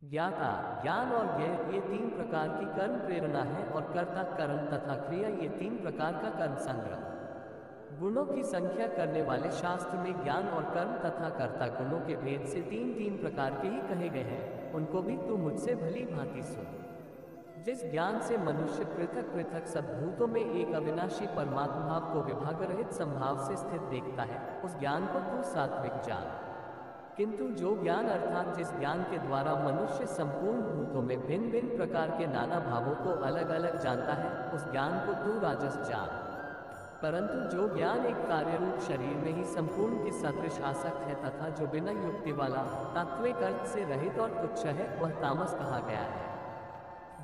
ज्ञाता, ज्ञान और ज्ञेय ये तीन प्रकार की कर्म प्रेरणा है और कर्ता, कर्म तथा क्रिया ये तीन प्रकार का कर्म संग्रह। गुणों की संख्या करने वाले शास्त्र में ज्ञान और कर्म तथा कर्ता गुणों के भेद से तीन तीन प्रकार के ही कहे गए हैं, उनको भी तू मुझसे भली भांति सुन। जिस ज्ञान से मनुष्य पृथक पृथक सद्भूतों में एक अविनाशी परमात्मा भाव को विभाग रहित संभाव से स्थित देखता है, उस ज्ञान को तू सात्विक जान। किंतु जो ज्ञान अर्थात जिस ज्ञान के द्वारा मनुष्य संपूर्ण भूतों में भिन्न भिन्न प्रकार के नाना भावों को अलग अलग जानता है, उस ज्ञान को तू राजस जान। परंतु जो ज्ञान एक कार्यरूप शरीर में ही संपूर्ण के सदृश आसक्त है तथा जो बिना युक्ति वाला तात्विक अर्थ से रहित और तुच्छ है, वह तामस कहा गया है।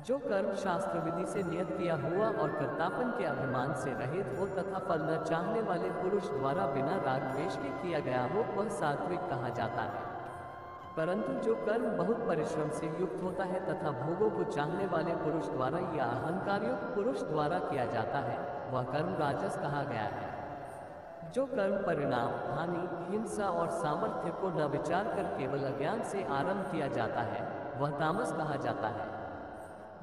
जो कर्म शास्त्र विधि से नियत किया हुआ और कर्तापन के अभिमान से रहित हो तथा फल न चाहने वाले पुरुष द्वारा बिना राग द्वेष के किया गया हो, वह सात्विक कहा जाता है। परंतु जो कर्म बहुत परिश्रम से युक्त होता है तथा भोगों को चाहने वाले पुरुष द्वारा या अहंकारयुक्त पुरुष द्वारा किया जाता है, वह कर्म राजस कहा गया है। जो कर्म परिणाम, हानि, हिंसा और सामर्थ्य को न विचार कर केवल अज्ञान से आरंभ किया जाता है, वह तामस कहा जाता है।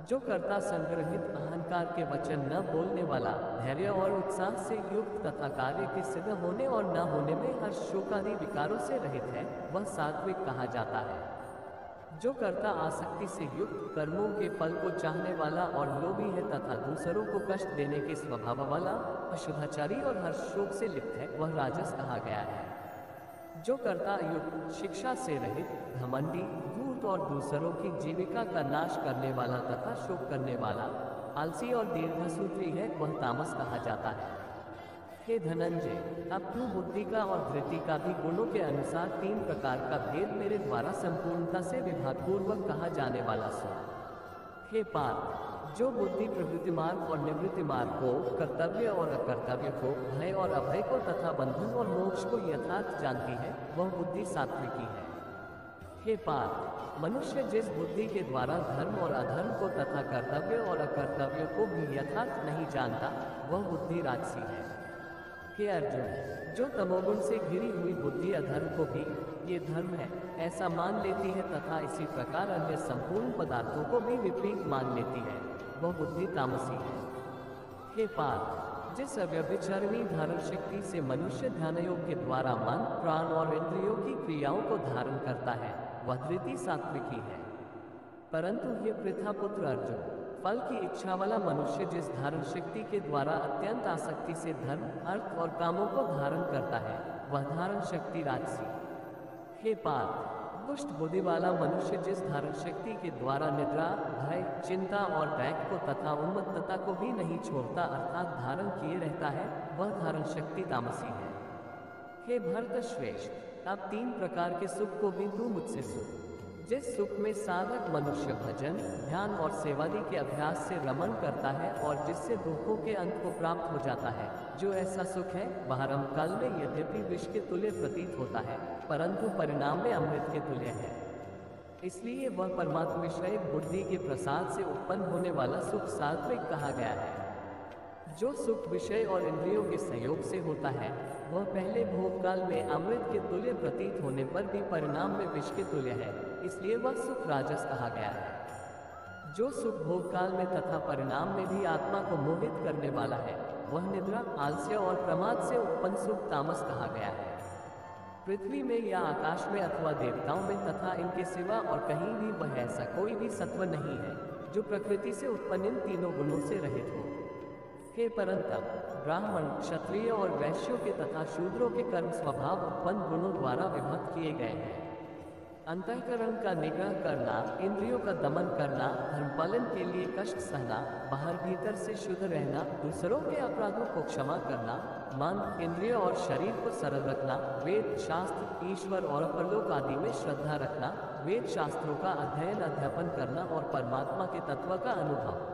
जो कर्ता संग्रहित अहंकार के वचन न बोलने वाला, धैर्य और उत्साह से युक्त तथा कार्य के सिद्ध होने और न होने में हर्ष शोकादि विकारों से रहित है, वह सात्विक कहा जाता है। जो कर्ता आसक्ति से युक्त कर्मों के फल को चाहने वाला और लोभी है तथा दूसरों को कष्ट देने के स्वभाव वाला, अशुद्धाचारी और हर्ष शोक से लिप्त है, वह राजस कहा गया है। जो कर्ता युक्त, शिक्षा से रहित, घमंडी, धूर्त और दूसरों की जीविका का नाश करने वाला तथा शोक करने वाला, आलसी और दीर्घसूत्री है, वह तामस कहा जाता है। हे धनंजय, अब तू बुद्धि का और धृति का भी गुणों के अनुसार तीन प्रकार का भेद मेरे द्वारा संपूर्णता से विभागपूर्वक कहा जाने वाला सुन। हे पार्थ, जो बुद्धि प्रवृत्ति मार्ग और निवृत्ति मार्ग को, कर्तव्य और अकर्तव्य को, भय और अभय को तथा बंधन और मोक्ष को यथार्थ जानती है, वह बुद्धि सात्विकी है। हे पार्थ, मनुष्य जिस बुद्धि के द्वारा धर्म और अधर्म को तथा कर्तव्य और अकर्तव्य को भी यथार्थ नहीं जानता, वह बुद्धि राजसी है। हे अर्जुन, जो तमोगुण से घिरी हुई बुद्धि अधर्म को भी ये धर्म है ऐसा मान लेती है तथा इसी प्रकार अन्य संपूर्ण पदार्थों को भी विपरीत मान लेती है, वह बुद्धि तामसी है। हे पार्थ, जिस अव्यभिचारिणी धारण शक्ति से मनुष्य ध्यान योग के द्वारा मन, प्राण और इंद्रियों की क्रियाओं को धारण करता है, वह धृति सात्विकी है। परंतु ये पृथा पुत्र अर्जुन, फल की इच्छा वाला मनुष्य जिस धारण शक्ति के द्वारा अत्यंत आसक्ति से धर्म, अर्थ और कामों को धारण करता है, वह धारण शक्ति राजसी। हे पार्थ, दुष्ट बुद्धि वाला मनुष्य जिस धारण शक्ति के द्वारा निद्रा, भय, चिंता और दैख को तथा उन्मत्तता को भी नहीं छोड़ता अर्थात धारण किए रहता है, वह धारण शक्ति तामसी है। हे भरत श्रेष्ठ, अब तीन प्रकार के सुख को भी तू मुझसे सुन। जिस सुख में साधक मनुष्य भजन, ध्यान और सेवादि के अभ्यास से रमण करता है और जिससे दुखों के अंत को प्राप्त हो जाता है, जो ऐसा सुख है वह आरंभ काल में यद्यपि विष के तुल्य प्रतीत होता है, परंतु परिणाम में अमृत के तुल्य है। इसलिए वह परमात्मा विषय बुद्धि के प्रसाद से उत्पन्न होने वाला सुख सात्विक कहा गया है। जो सुख विषय और इंद्रियों के सहयोग से होता है, वह पहले भोग काल में अमृत के तुल्य प्रतीत होने पर भी परिणाम में विष के तुल्य है, इसलिए वह सुख राजस कहा गया है। जो सुख भोग काल में तथा परिणाम में भी आत्मा को मोहित करने वाला है, वह निद्रा, आलस्य और प्रमाद से उत्पन्न सुख तामस कहा गया है। पृथ्वी में या आकाश में अथवा देवताओं में तथा इनके सिवा और कहीं भी वह ऐसा कोई भी सत्व नहीं है जो प्रकृति से उत्पन्न इन तीनों गुणों से रहित हो। हे परंतप, ब्राह्मण, क्षत्रिय और वैश्यों के तथा शूद्रों के कर्म स्वभाव उत्पन्न गुणों द्वारा विभक्त किए गए हैं। अंतःकरण का निग्रह करना, इंद्रियों का दमन करना, धर्मपालन के लिए कष्ट सहना, बाहर भीतर से शुद्ध रहना, दूसरों के अपराधों को क्षमा करना, मन, इंद्रियों और शरीर को सरल रखना, वेद शास्त्र, ईश्वर और परलोक आदि में श्रद्धा रखना, वेद शास्त्रों का अध्ययन अध्यापन करना और परमात्मा के तत्व का अनुभव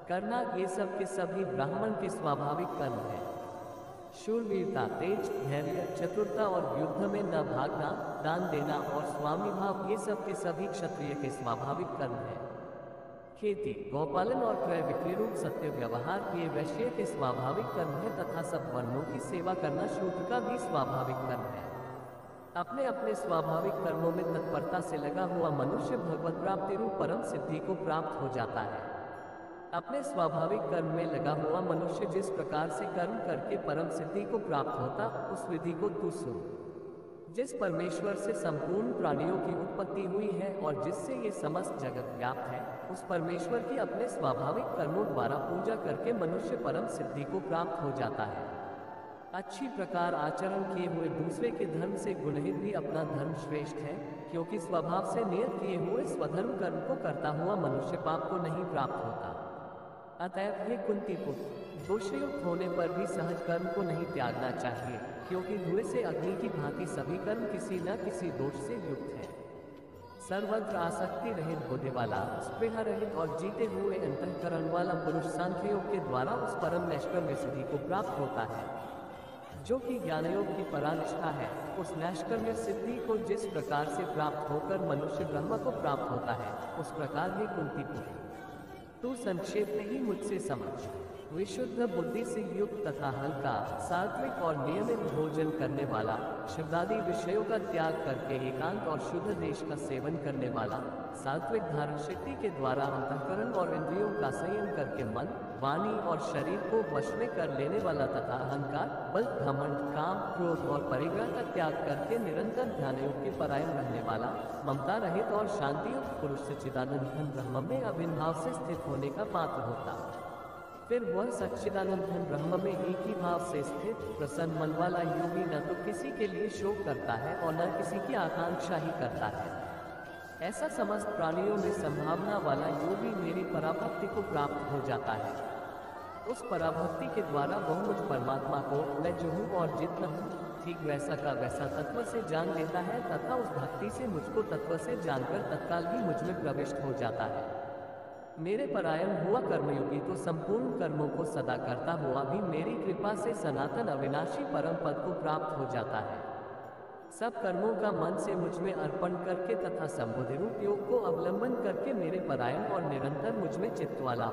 करना, ये सब के सभी ब्राह्मण के स्वाभाविक कर्म है। शूरवीरता, तेज, धैर्य, चतुरता और युद्ध में न भागना, दान देना और स्वामी भाव, ये सब के सभी क्षत्रिय के स्वाभाविक कर्म है। खेती, गौपालन और क्रय विक्रय रूप सत्य व्यवहार, ये वैश्य के स्वाभाविक कर्म है तथा सब वर्णों की सेवा करना शूद्र का भी स्वाभाविक कर्म है। अपने अपने स्वाभाविक कर्मों में तत्परता से लगा हुआ मनुष्य भगवत प्राप्ति रूप परम सिद्धि को प्राप्त हो जाता है। अपने स्वाभाविक कर्म में लगा हुआ मनुष्य जिस प्रकार से कर्म करके परम सिद्धि को प्राप्त होता, उस विधि को तू सुन। जिस परमेश्वर से संपूर्ण प्राणियों की उत्पत्ति हुई है और जिससे ये समस्त जगत व्याप्त है, उस परमेश्वर की अपने स्वाभाविक कर्मों द्वारा पूजा करके मनुष्य परम सिद्धि को प्राप्त हो जाता है। अच्छी प्रकार आचरण किए हुए दूसरे के धर्म से गुणहित भी अपना धर्म श्रेष्ठ है, क्योंकि स्वभाव से नियत किए हुए स्वधर्म कर्म को करता हुआ मनुष्य पाप को नहीं प्राप्त होता। अतएव हे कुंती पुत्र, दोषयुक्त होने पर भी सहज कर्म को नहीं त्यागना चाहिए, क्योंकि धुएं से अग्नि की भांति सभी कर्म किसी न किसी दोष से युक्त है। सर्वत्र आसक्ति रहित बुद्धि वाला, स्पृहा रहित और जीते हुए अंतःकरण वाला पुरुष सांख्य योग के द्वारा उस परम नैष्कर्म्य सिद्धि को प्राप्त होता है, जो कि ज्ञान योग की परानिष्ठा है। उस नैष्कर्म्य सिद्धि को जिस प्रकार से प्राप्त होकर मनुष्य ब्रह्म को प्राप्त होता है, उस प्रकार ही कुंती पुत्र तू संक्षेप में ही मुझसे समझ। विशुद्ध बुद्धि से युक्त तथा हल्का, सात्विक और नियमित भोजन करने वाला, शब्दादि विषयों का त्याग करके एकांत और शुद्ध देश का सेवन करने वाला, सात्विक धारण शक्ति के द्वारा अंतःकरण और इंद्रियों का संयम करके मन, वाणी और शरीर को वश में कर लेने वाला तथा अहंकार, बल, घमंड, काम, क्रोध और परिग्रह का त्याग करके निरंतर ध्यान योग के परायण रहने वाला, ममता रहित और शांति युक्त पुरुष सच्चिदानंद घन ब्रह्म में अभिन्न भाव से स्थित होने का पात्र होता। फिर वह सच्चिदानंद घन ब्रह्म में एक ही भाव से स्थित प्रसन्न मन वाला योगी न तो किसी के लिए शोक करता है और न किसी की आकांक्षा ही करता है। ऐसा समस्त प्राणियों में संभावना वाला योगी मेरी पराभक्ति को प्राप्त हो जाता है। उस पराभक्ति के द्वारा वह मुझ परमात्मा को मैं जो हूँ और जितना हूँ ठीक वैसा का वैसा तत्व से जान लेता है तथा उस भक्ति से मुझको तत्व से जानकर तत्काल ही मुझ में प्रविष्ट हो जाता है। मेरे परायण हुआ कर्मयोगी तो संपूर्ण कर्मों को सदा करता हुआ भी मेरी कृपा से सनातन अविनाशी परम पद को प्राप्त हो जाता है। सब कर्मों का मन से मुझ में अर्पण करके तथा संबुद्धि रूप योग को अवलंबन करके मेरे परायण और निरंतर मुझ में चित्त वाला